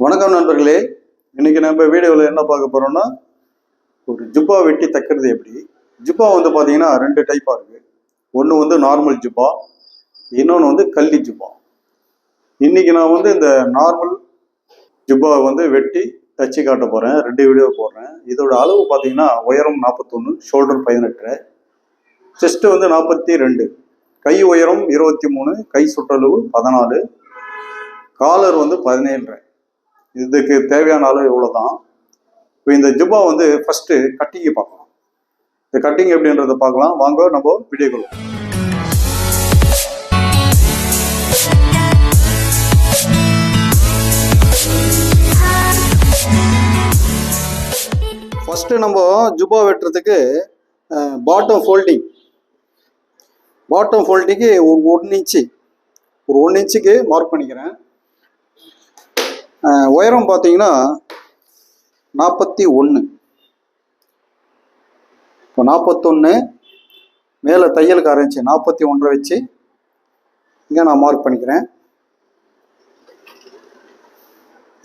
வணக்கம் நண்பர்களே. இன்னைக்கு நம்ம வீடியோவில் என்ன பார்க்க போறோம்னா, ஒரு ஜுப்பா வெட்டி தைக்கிறது எப்படி. ஜுப்பா வந்து பார்த்தீங்கன்னா ரெண்டு டைப்பாக இருக்கு. ஒன்று வந்து நார்மல் ஜுப்பா, இன்னொன்று வந்து கல்லி ஜுப்பா. இன்னைக்கு நான் வந்து இந்த நார்மல் ஜுப்பாவை வந்து வெட்டி தச்சு காட்ட போறேன். ரெண்டு வீடியோ போடுறேன். இதோட அளவு பார்த்தீங்கன்னா உயரம் 41, ஷோல்டர் 18, செஸ்ட் வந்து 42, கை உயரம் 23, கை சுற்றளவு 14, காலர் வந்து 17. இதுக்கு தேவையான அளவு இவ்வளோதான். இப்போ இந்த ஜுப்பா வந்து ஃபர்ஸ்ட் கட்டிங்கை பார்க்கலாம். இந்த கட்டிங் எப்படின்றத பார்க்கலாம். வாங்க நம்ம வீடியோக்குள்ள. ஃபர்ஸ்ட் நம்ம ஜுப்பா வெட்டுறதுக்கு பாட்டம் ஃபோல்டிங்கு ஒரு 1 இன்ச்சு மார்க் பண்ணிக்கிறேன். உயரம் பார்த்தீங்கன்னா 41. இப்போ 41 மேலே தையலுக்கு ஆரம்பிச்சு 41 வச்சு இங்கே நான் மார்க் பண்ணிக்கிறேன்.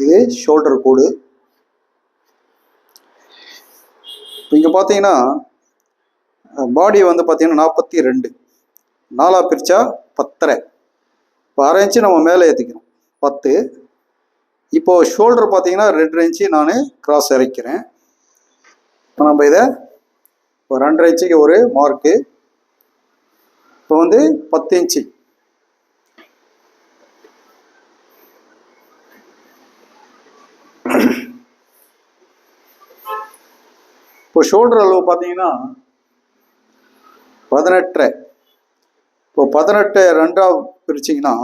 இது ஷோல்டர் கோடு. இப்போ இங்கே பார்த்தீங்கன்னா பாடி வந்து பார்த்தீங்கன்னா 42, 4 பிரிச்சா 10. இப்போ 1/2 இன்ச்சு நம்ம மேலே ஏற்றிக்கிறோம் 10. இப்போ ஷோல்டர் பார்த்தீங்கன்னா 2 இன்ச்சு நான் கிராஸ் இறக்கிறேன். இப்போ நம்ம இதை இப்போ 2.5 இன்ச்சுக்கு ஒரு மார்க்கு. இப்போ வந்து 10 இன்ச்சு. இப்போ ஷோல்டர் அளவு பார்த்தீங்கன்னா 18. இப்போ 18 2ஆ பிரிச்சிங்கன்னா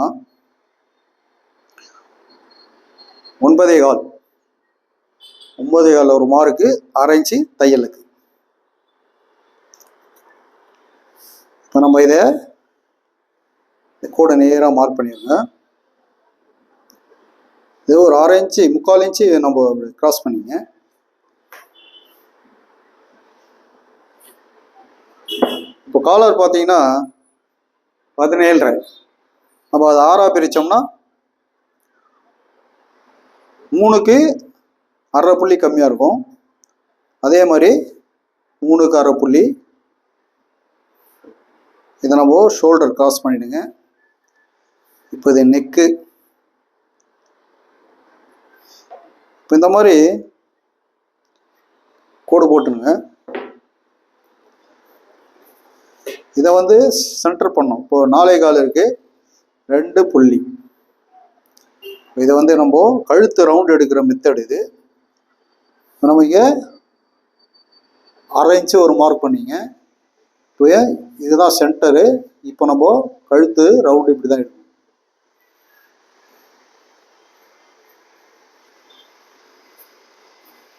9.25 ஒரு மார்க்கு, 1/2 இன்ச்சு தையலுக்கு. இப்போ நம்ம இதை கூட நேராக மார்க் பண்ணிடுங்க. இது ஒரு 1/2 இன்ச்சு 3/4 இன்ச்சு நம்ம கிராஸ் பண்ணிங்க. இப்போ காலர் பார்த்தீங்கன்னா 17. நம்ம அதை 6ஆக பிரித்தோம்னா 3க்கு 1/2 புள்ளி கம்மியாக இருக்கும். அதே மாதிரி 3க்கு 1/2 புள்ளி. இதை நம்ம ஷோல்டர் கிராஸ் பண்ணிடுங்க. இப்போ இது நெக்கு. இப்போ இந்த மாதிரி கோடு போட்டுருங்க. இதை வந்து சென்டர் பண்ணோம். இப்போ 4.25 இருக்கு, 2 புள்ளி. இதை வந்து நம்ம கழுத்து ரவுண்ட் எடுக்கிற மெத்தட் இது. நம்ம இங்கே 1/2 இன்ச்சு ஒரு மார்க் பண்ணிங்க. இப்போ இதுதான் சென்டரு. இப்போ நம்ம கழுத்து ரவுண்டு இப்படி தான் எடுக்கணும்.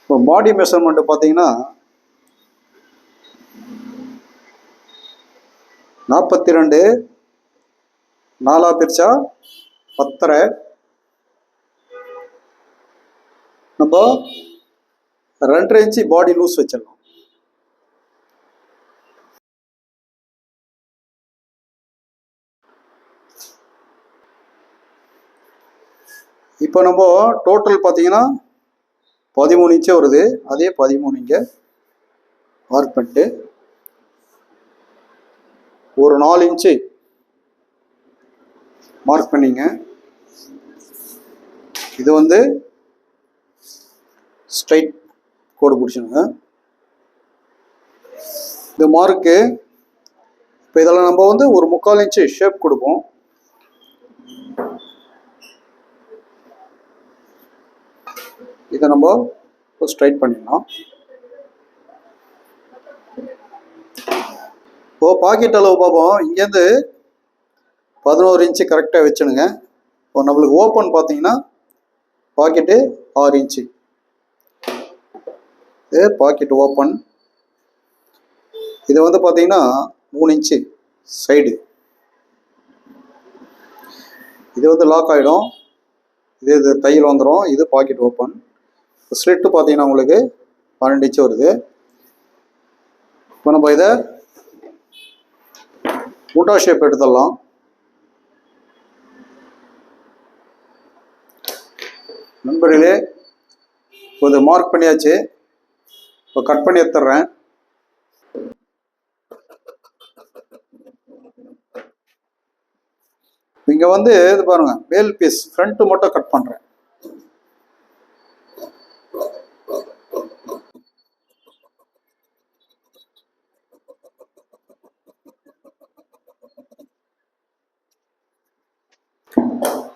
இப்போ பாடி மெஷர்மெண்ட் பார்த்தீங்கன்னா 42, 4ஆ பிரிச்சா 10. நம்ம 2.5 இன்ச்சு பாடி லூஸ் வச்சிடலாம். இப்போ நம்ம டோட்டல் பார்த்தீங்கன்னா 13 இன்ச்சு வருது. அதே 13 இங்கே மார்க் பண்ணிட்டு ஒரு 4 இன்ச்சு மார்க் பண்ணிங்க. இது வந்து ஸ்ட்ரைட் கோடு பிடிச்சிடுங்க. இந்த மார்க்கு இப்போ இதெல்லாம் நம்ம வந்து ஒரு 3/4 இன்ச்சு ஷேப் கொடுப்போம். இதை நம்ம ஸ்ட்ரைட் பண்ணிடலாம். இப்போ பாக்கெட் அளவு பார்ப்போம். இங்கேருந்து 11 இன்ச்சு கரெக்டாக வச்சுடுங்க. இப்போ நம்மளுக்கு ஓப்பன் பார்த்தீங்கன்னா பாக்கெட்டு 6 இன்ச்சு. இது பாக்கெட் ஓப்பன். இது வந்து பார்த்தீங்கன்னா 3 இன்ச்சு சைடு. இது வந்து லாக் ஆகிடும். இது தையல் வந்துடும். இது பாக்கெட் ஓப்பன். ஸ்லிட்டு பார்த்தீங்கன்னா உங்களுக்கு 12 இன்ச்சு வருது. இப்போ நம்ம இதை முட்டா ஷேப் எடுத்துடலாம். நண்பர்களே, இப்போ இதை மார்க் பண்ணியாச்சு. இப்போ கட் பண்ணி எடுத்துடுறேன். இங்க வந்து இது பாருங்க, மேல் பீஸ் ஃப்ரண்ட் மட்டும் கட் பண்றேன்.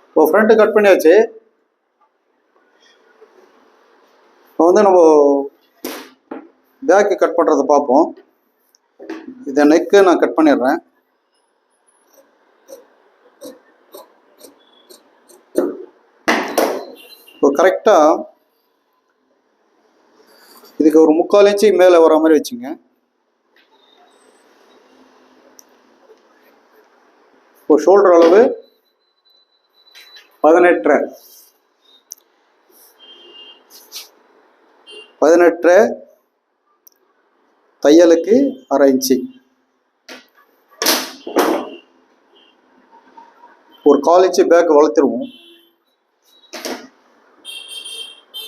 இப்போ ஃப்ரண்ட் கட் பண்ணியாச்சு. இப்போ வந்து நம்ம பேக்கு கட் பண்ணுறதை பார்ப்போம். இதை நெக்கு நான் கட் பண்ணிடுறேன். இப்போ கரெக்டாக இதுக்கு ஒரு 3/4 இன்ச்சு மேலே வர மாதிரி வச்சுங்க. இப்போ ஷோல்டர் அளவு 18 தையலுக்கு 1/2 இன்ச்சு. ஒரு 1/4 இன்ச்சு பேக் வளர்த்துருவோம்.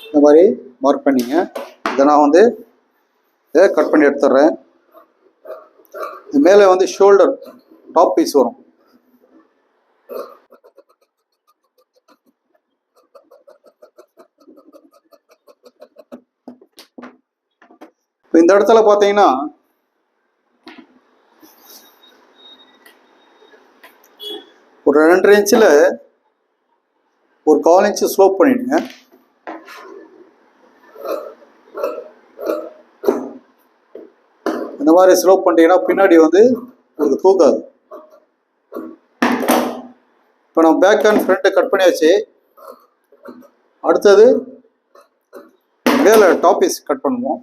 இந்த மாதிரி மார்க் பண்ணிங்க. இதை நான் வந்து இதை கட் பண்ணி எடுத்துடுறேன். இது மேலே வந்து ஷோல்டர் டாப் பீஸ் வரும். இப்போ இந்த இடத்துல பார்த்தீங்கன்னா ஒரு 2.5 இன்ச்சில் ஒரு 1/4 இன்ச்சு ஸ்லோப் பண்ணிடுங்க. இந்த மாதிரி ஸ்லோப் பண்ணிட்டீங்கன்னா பின்னாடி வந்து உங்களுக்கு தூக்காது. இப்போ நம்ம பேக் அண்ட் ஃப்ரண்ட் கட் பண்ணியாச்சு. அடுத்தது மேலே டாப் பீஸ் கட் பண்ணுவோம்.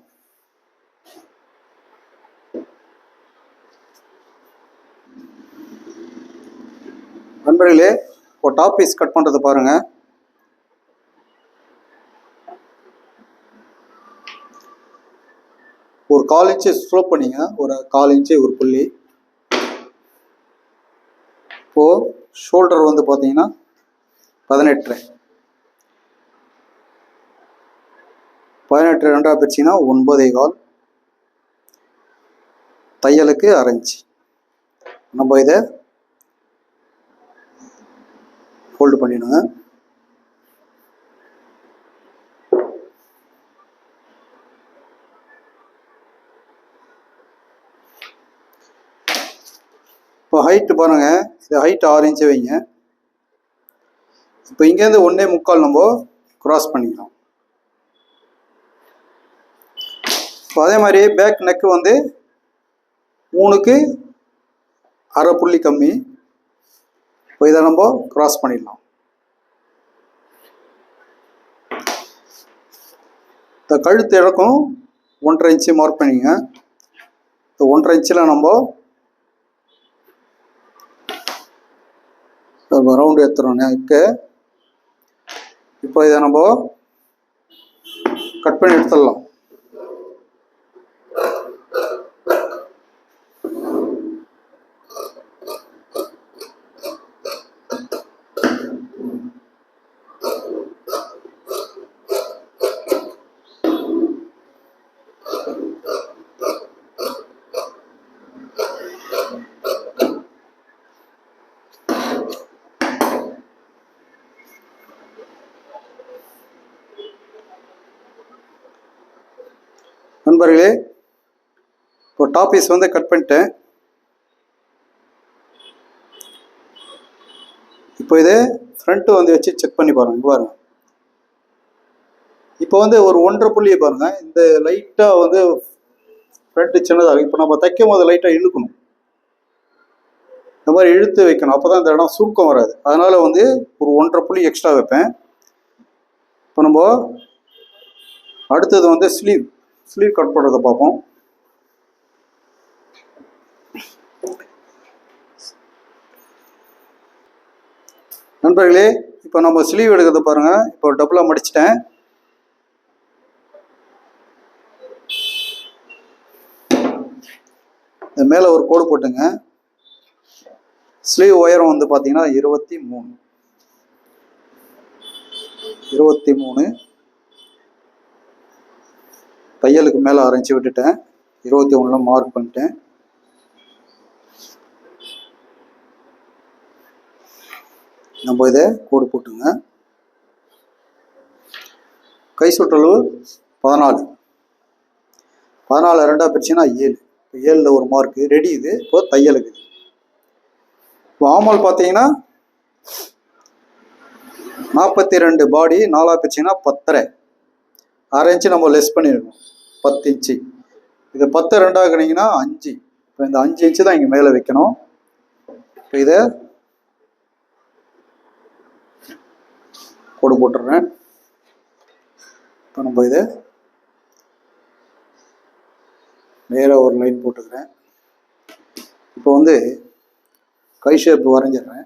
நண்பர்களே, இப்போ டாப் பீஸ் கட் பண்ணுறது பாருங்க. ஒரு 1/4 இன்ச்சு ஸ்லோப் பண்ணிங்க. ஒரு 1/4 இன்ச்சு ஒரு புள்ளி. இப்போ ஷோல்டர் வந்து பார்த்தீங்கன்னா 18 2ஆக பிரிச்சிங்கன்னா 9.25. தையலுக்கு 1/2 இன்ச்சு. நம்ம இதை ஃபோல்டு பண்ணிடுங்க. இப்போ ஹைட்டு பாருங்க, இது ஹைட் 6 இன்ச்சு வைங்க. இப்போ இங்கேருந்து 1.25 நம்ம கிராஸ் பண்ணிக்கலாம். இப்போ அதே மாதிரி பேக் நெக்கு வந்து 3க்கு 1/2 புள்ளி கம்மி. இப்போ இதை நம்ம கிராஸ் பண்ணிடலாம். இந்த கழுத்து இறக்கும் 1.5 இன்ச்சு மார்க் பண்ணிங்க. இந்த 1.5 இன்ச்சில் நம்ம ரவுண்டு எடுத்துறோம் நெக்கு. இப்போ இதை நம்ம கட் பண்ணி எடுத்துடலாம். நண்பர்களே, இப்போ டாப் பீஸ் வந்து கட் பண்ணிட்டேன். இப்போ இது ஃப்ரண்ட்டு வந்து வச்சு செக் பண்ணி பாருங்க. பாருங்க, இப்போ வந்து ஒரு 1.5 புள்ளியை பாருங்க. இந்த லைட்டாக வந்து ஃப்ரண்ட்டு சின்னதாக. இப்போ நம்ம தைக்கும் போது லைட்டாக இழுக்கணும். இந்த மாதிரி இழுத்து வைக்கணும். அப்போ தான் இந்த இடம் சுருக்கம் வராது. அதனால வந்து ஒரு 1.5 புள்ளி எக்ஸ்ட்ரா வைப்பேன். இப்போ நம்ம அடுத்தது வந்து ஸ்லீவ் கட் பண்ணுறதை பார்ப்போம். நண்பர்களே, இப்போ நம்ம ஸ்லீவ் எடுக்கிறத பாருங்க. இப்போ டபுளாக மடிச்சிட்டேன். இந்த மேலே ஒரு கோடு போட்டுங்க. ஸ்லீவ் உயரம் வந்து பார்த்தீங்கன்னா 23. 23 தையலுக்கு மேலே அரைச்சி விட்டுட்டேன். 21 மார்க் பண்ணிட்டேன். நம்ம இதை கோடு போட்டுங்க. கை சுற்றளவு 14 2 பிரிச்சுன்னா 7. 7ல் ஒரு மார்க்கு ரெடி. இது இப்போ தையலுக்கு. இப்போ ஆமால் பார்த்தீங்கன்னா 42 பாடி 4 பிரிச்சுன்னா 10.5. 1/2 இன்ச்சு நம்ம லெஸ் பண்ணியிருக்கோம். 10 இன்ச்சு. இதை 10 2 ஆக்குனீங்கன்னா 5. இப்போ இந்த 5 இன்ச்சு தான் இங்கே மேலே வைக்கணும். இப்போ இதை கோடு போட்டுடுறேன். இப்போ நம்ம இதை நேராக ஒரு லைன் போட்டுக்கிறேன். இப்போ வந்து கை ஷேப் வரைஞ்சிடுறேன்.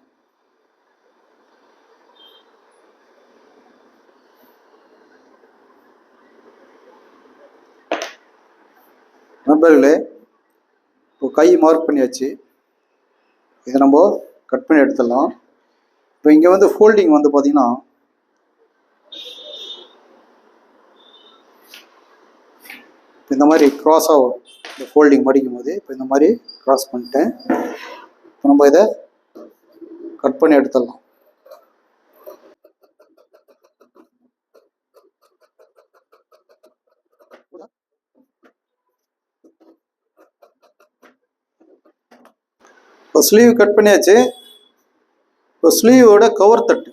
நண்பர்களே, இப்போ கை மார்க் பண்ணியாச்சு. இதை நம்ம கட் பண்ணி எடுத்துடலாம். இப்போ இங்கே வந்து ஃபோல்டிங் வந்து பார்த்தீங்கன்னா இந்த மாதிரி க்ராஸாக வரும். இந்த ஃபோல்டிங் மடிக்கும் போது இப்போ இந்த மாதிரி க்ராஸ் பண்ணிட்டேன். இப்போ நம்ம இதை கட் பண்ணி எடுத்துடலாம். இப்போ ஸ்லீவ் கட் பண்ணியாச்சு. இப்போ ஸ்லீவோட கவர் தட்டு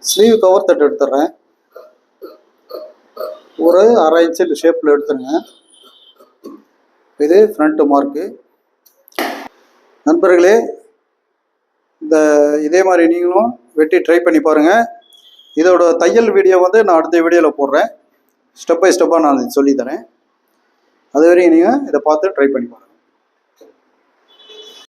ஸ்லீவ் கவர் தட்டு எடுத்துடுறேன். ஒரு 1/2 இன்ச்சு ஷேப்பில் எடுத்துருங்க. இது ஃப்ரண்ட் மார்க்கு. நண்பர்களே, இதே மாதிரி நீங்களும் வெட்டி ட்ரை பண்ணி பாருங்கள். இதோட தையல் வீடியோ வந்து நான் அடுத்த வீடியோவில் போடுறேன். ஸ்டெப் பை ஸ்டெப்பாக நான் சொல்லித்தரேன். அது வரையும் நீங்கள் இதை பார்த்து ட்ரை பண்ணி பாருங்கள்.